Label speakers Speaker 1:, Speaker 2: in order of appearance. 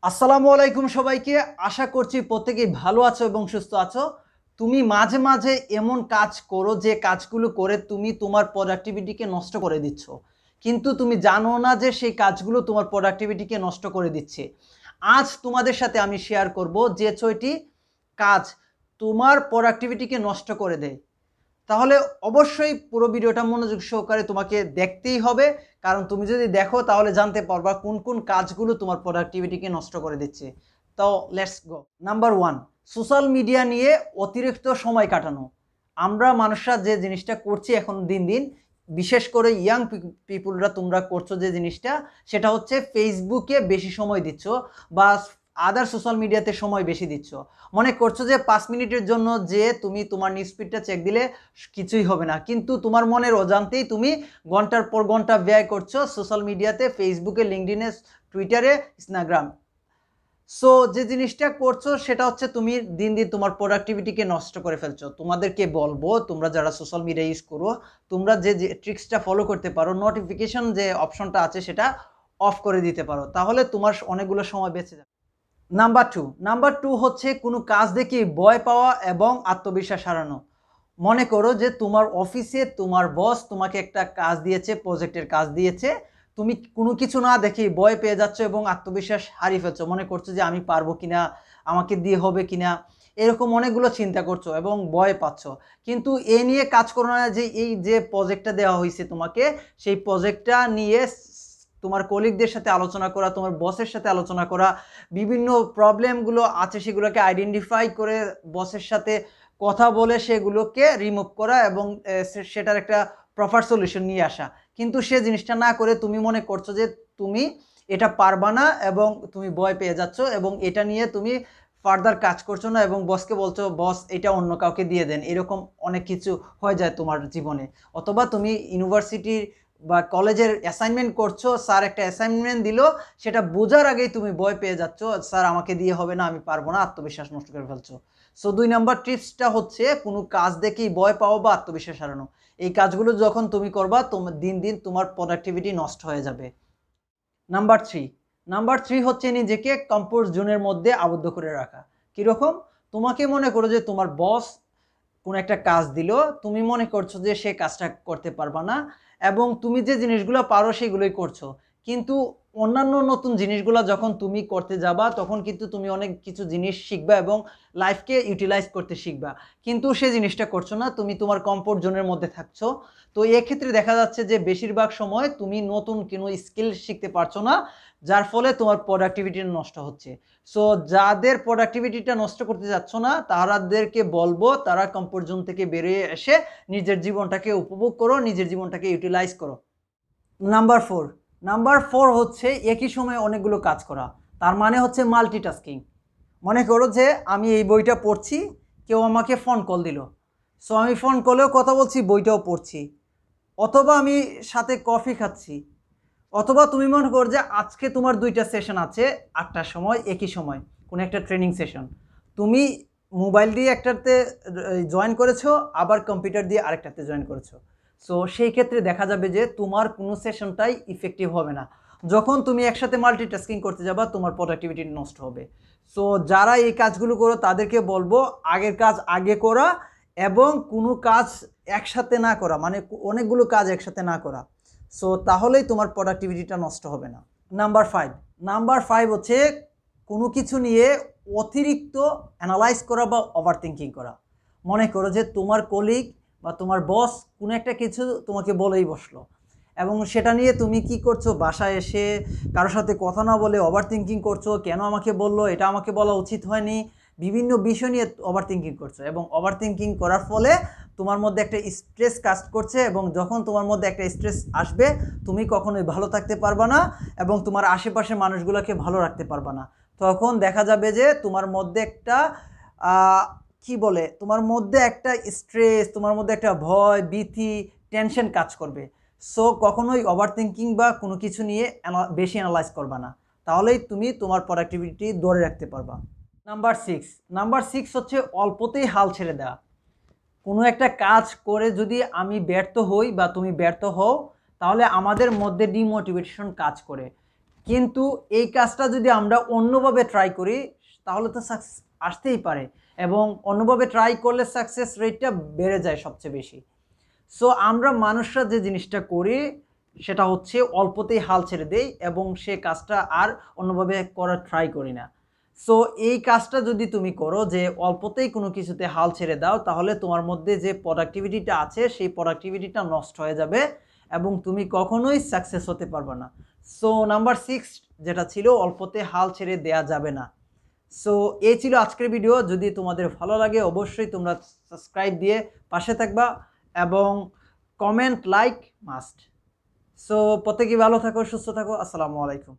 Speaker 1: আসসালামু আলাইকুম সবাইকে। আশা করছি প্রত্যেকেই ভালো আছো এবং সুস্থ আছো। তুমি মাঝে, মাঝে এমন কাজ করো যে কাজগুলো করে তুমি তোমার প্রোডাক্টিভিটিকে নষ্ট করে দিচ্ছ। কিন্তু তুমি জানো না যে সেই কাজগুলো তোমার প্রোডাক্টিভিটিকে নষ্ট করে দিচ্ছে। আজ তোমাদের সাথে আমি শেয়ার করব যে ৬টি কাজ তোমার প্রোডাক্টিভিটিকে নষ্ট করে দেয়। তাহলে অবশ্যই পুরো ভিডিওটা মনোযোগ সহকারে তোমাকে দেখতেই হবে। কারণ তুমি যদি দেখো তাহলে জানতে পারবা কোন কোন কাজগুলো তোমার প্রোডাক্টিভিটিকে নষ্ট করে দিচ্ছে। তো let's go. Number 1, social media নিয়ে অতিরিক্ত সময় কাটানো। আমরা মানুষরা যে জিনিসটা করছি এখন দিন দিন, বিশেষ করে ইয়াং পিপুলরা তোমরা করছো যে জিনিসটা, সেটা হচ্ছে ফেসবুকে বেশি সময় দিচ্ছ বা আদার সোশ্যাল মিডিয়াতে সময় বেশি দিচ্ছ। মনে করছো যে 5 মিনিটের জন্য যে তুমি তোমার নিউজ ফিডটা চেক দিলে কিছুই হবে না, কিন্তু তোমার মনের অজান্তেই তুমি ঘন্টার পর ঘন্টা ব্যয় করছো সোশ্যাল মিডিয়াতে, ফেসবুকে, লিঙ্কডইনে, টুইটারে, ইনস্টাগ্রাম। সো যে জিনিসটা করছো সেটা হচ্ছে তুমি দিন দিন তোমার প্রোডাক্টিভিটিকে নষ্ট করে ফেলছো। তোমাদেরকে বলবো, তোমরা যারা সোশ্যাল মিডিয়া ইউজ করো, তোমরা যে ট্রিক্সটা ফলো করতে পারো, নোটিফিকেশন যে অপশনটা আছে সেটা অফ করে দিতে পারো, তাহলে তোমার অনেকগুলো সময় বেঁচে যাবে। নাম্বার টু হচ্ছে কোনো কাজ দেখে ভয় পাওয়া এবং আত্মবিশ্বাস হারানো। মনে করো যে তোমার অফিসে তোমার বস তোমাকে একটা কাজ দিয়েছে, প্রজেক্টের কাজ দিয়েছে, তুমি কোনো কিছু না দেখেই ভয় পেয়ে যাচ্ছ এবং আত্মবিশ্বাস হারিয়ে ফেলছো। মনে করছো যে আমি পারবো কিনা, আমাকে দিয়ে হবে কিনা, এরকম অনেকগুলো চিন্তা করছো এবং ভয় পাচ্ছ। কিন্তু এ নিয়ে কাজ করো না যে এই যে প্রজেক্টটা দেওয়া হয়েছে তোমাকে, সেই প্রজেক্টটা নিয়ে তোমার কলিগদের সাথে আলোচনা করা, তোমার বসের সাথে আলোচনা করা, বিভিন্ন প্রবলেমগুলো আছে সেগুলোকে আইডেন্টিফাই করে বসের সাথে কথা বলে সেগুলোকে রিমুভ করা এবং সেটার একটা প্রপার সলিউশন নিয়ে আসা। কিন্তু সে জিনিসটা না করে তুমি মনে করছো যে তুমি এটা পারবা না এবং তুমি ভয় পেয়ে যাচ্ছ এবং এটা নিয়ে তুমি ফার্দার কাজ করছো না এবং বসকে বলছো বস এটা অন্য কাউকে দিয়ে দেন। এরকম অনেক কিছু হয়ে যায় তোমার জীবনে। অথবা তুমি ইউনিভার্সিটির বা কলেজের অ্যাসাইনমেন্ট করছো, স্যার একটা অ্যাসাইনমেন্ট দিল, সেটা বোঝার আগেই তুমি ভয় পেয়ে যাচ্ছ, স্যার আমাকে দিয়ে হবে না, আমি পারবো না, আত্মবিশ্বাস নষ্ট করে ফেলছো। সো 2 নম্বর টিপসটা হচ্ছে কোনো কাজ দেখেই ভয় পাওয়া বা আত্মবিশ্বাস হারানো। এই কাজগুলো যখন তুমি করবা তোমার দিন দিন তোমার প্রোডাক্টিভিটি নষ্ট হয়ে যাবে। নাম্বার থ্রি হচ্ছে নিজেকে কমফোর্ট জোনের মধ্যে আবদ্ধ করে রাখা। কীরকম? তোমাকে মনে করো যে তোমার বস কোনো একটা কাজ দিল, তুমি মনে করছো যে সে কাজটা করতে পারবা না এবং তুমি যে জিনিসগুলো পারো সেগুলোই করছো। কিন্তু অন্যান্য নতুন জিনিসগুলো যখন তুমি করতে যাবা তখন কিন্তু তুমি অনেক কিছু জিনিস শিখবা এবং লাইফকে ইউটিলাইজ করতে শিখবা। কিন্তু সে জিনিসটা করছো না, তুমি তোমার কমফোর্ট জোনের মধ্যে থাকছো। তো এক্ষেত্রে দেখা যাচ্ছে যে বেশিরভাগ সময় তুমি নতুন কোনো স্কিল শিখতে পারছো না, যার ফলে তোমার প্রোডাক্টিভিটি নষ্ট হচ্ছে। সো যাদের প্রোডাক্টিভিটিটা নষ্ট করতে যাচ্ছ না তাদেরকে বলবো তারা কমফোর্ট জোন থেকে বেরিয়ে এসে নিজের জীবনটাকে উপভোগ করো, নিজের জীবনটাকে ইউটিলাইজ করো। নাম্বার ফোর হচ্ছে একই সময়ে অনেকগুলো কাজ করা। তার মানে হচ্ছে মাল্টিটাস্কিং। মনে করো যে আমি এই বইটা পড়ছি, কেউ আমাকে ফোন কল দিল, সো আমি ফোন কলেও কথা বলছি, বইটাও পড়ছি, অথবা আমি সাথে কফি খাচ্ছি, অথবা তুমি মনে করো যে আজকে তোমার 2টা সেশন আছে 8টার সময়, একই সময় কোনো একটা ট্রেনিং সেশন, তুমি মোবাইল দিয়ে একটাতে জয়েন করেছো, আবার কম্পিউটার দিয়ে আরেকটাতে জয়েন করেছো। সো সেই ক্ষেত্রে দেখা যাবে যে তোমার কোনো সেশনটাই ইফেক্টিভ হবে না। যখন তুমি একসাথে মাল্টিটাস্কিং করতে যাবা তোমার প্রোডাক্টিভিটি নষ্ট হবে। সো যারা এই কাজগুলো করো তাদেরকে বলবো আগের কাজ আগে করা এবং কোনো কাজ একসাথে না করা, মানে অনেকগুলো কাজ একসাথে না করা। সো তাহলেই তোমার প্রোডাক্টিভিটিটা নষ্ট হবে না। নাম্বার ফাইভ হচ্ছে কোনো কিছু নিয়ে অতিরিক্ত অ্যানালাইজ করা বা ওভার থিঙ্কিং করা। মনে করো যে তোমার কলিগ বা তোমার বস কোনো একটা কিছু তোমাকে বলেই বসলো এবং সেটা নিয়ে তুমি কি করছো, বাসায় এসে কারোর সাথে কথা না বলে ওভার থিঙ্কিং করছো, কেন আমাকে বললো, এটা আমাকে বলা উচিত হয়নি, বিভিন্ন বিষয় নিয়ে ওভার থিঙ্কিং করছো এবং ওভার থিঙ্কিং করার ফলে তোমার মধ্যে একটা স্ট্রেস কাজ করছে এবং যখন তোমার মধ্যে একটা স্ট্রেস আসবে তুমি কখনোই ভালো থাকতে পারবা না এবং তোমার আশেপাশের মানুষগুলোকে ভালো রাখতে পারবা না। তখন দেখা যাবে যে তোমার মধ্যে একটা কি বলে, তোমার মধ্যে একটা স্ট্রেস, তোমার মধ্যে একটা ভয়, ভীতি, টেনশন কাজ করবে। সো কখনোই ওভার থিঙ্কিং বা কোনো কিছু নিয়ে বেশি অ্যানালাইজ করবা না, তাহলেই তুমি তোমার প্রোডাক্টিভিটি ধরে রাখতে পারবা। নাম্বার সিক্স হচ্ছে অল্পতেই হাল ছেড়ে দেওয়া। কোনো একটা কাজ করে যদি আমি ব্যর্থ হই বা তুমি ব্যর্থ হও তাহলে আমাদের মধ্যে ডিমোটিভেশন কাজ করে। কিন্তু এই কাজটা যদি আমরা অন্যভাবে ট্রাই করি তাহলে তো সাকসেস আসতেই পারে, এবং অন্যভাবে ট্রাই করলে সাকসেস রেটটা বেড়ে যায় সবচেয়ে বেশি। সো আমরা মানুষরা যে জিনিসটা করি সেটা হচ্ছে অল্পতেই হাল ছেড়ে দেই এবং সে কাজটা আর অন্যভাবে করার ট্রাই করি না। সো এই কাজটা যদি তুমি করো যে অল্পতেই কোনো কিছুতে হাল ছেড়ে দাও, তাহলে তোমার মধ্যে যে প্রোডাক্টিভিটিটা আছে সেই প্রোডাক্টিভিটিটা নষ্ট হয়ে যাবে এবং তুমি কখনোই সাকসেস হতে পারবে না। সো নাম্বার 6 যেটা ছিল, অল্পতে হাল ছেড়ে দেয়া যাবে না। সো এই ছিল আজকের ভিডিও। যদি তোমাদের ভালো লাগে অবশ্যই তোমরা সাবস্ক্রাইব দিয়ে পাশে থাকবা এবং কমেন্ট লাইক মাস্ট। সো প্রত্যেকেই ভালো থাকো, সুস্থ থাকো। আসসালামু আলাইকুম।